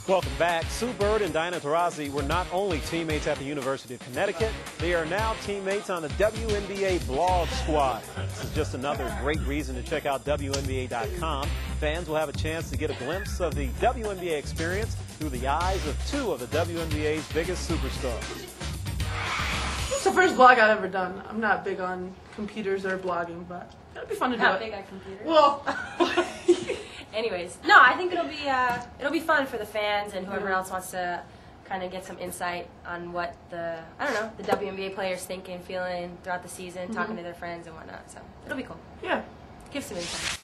Welcome back. Sue Bird and Diana Taurasi were not only teammates at the University of Connecticut, they are now teammates on the WNBA blog squad. This is just another great reason to check out WNBA.com. Fans will have a chance to get a glimpse of the WNBA experience through the eyes of two of the WNBA's biggest superstars. It's the first blog I've ever done. I'm not big on computers or blogging, but it'll be fun to do it. Not big on computers. Well, anyways, no, I think it'll be fun for the fans and whoever else wants to kind of get some insight on what the WNBA players think and feeling throughout the season, talking to their friends and whatnot. So it'll be cool. Yeah. Give some insight.